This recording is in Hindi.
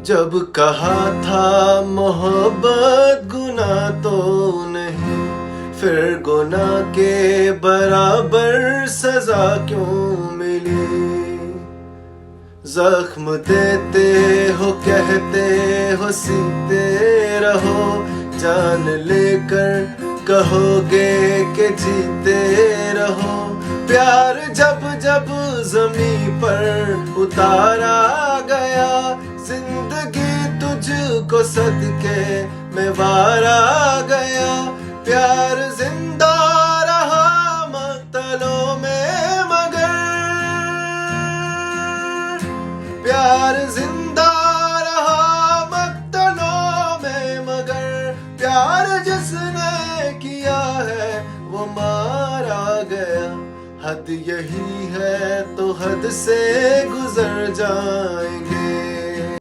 जब कहा था मोहब्बत गुनाह तो नहीं, फिर गुनाह के बराबर सजा क्यों मिली। जख्म देते हो कहते हो सीते रहो, जान लेकर कहोगे कि जीते रहो। प्यार जब जब ज़मीं पर उतारा गया, जिंदगी तुझको सदके में वारा गया। प्यार जिंदा रहा मक्तलों में मगर, प्यार जिंदा रहा मक्तलों में मगर। प्यार जिसने किया है वो मारा गया। हद यही है तो हद से गुजर जाएंगे।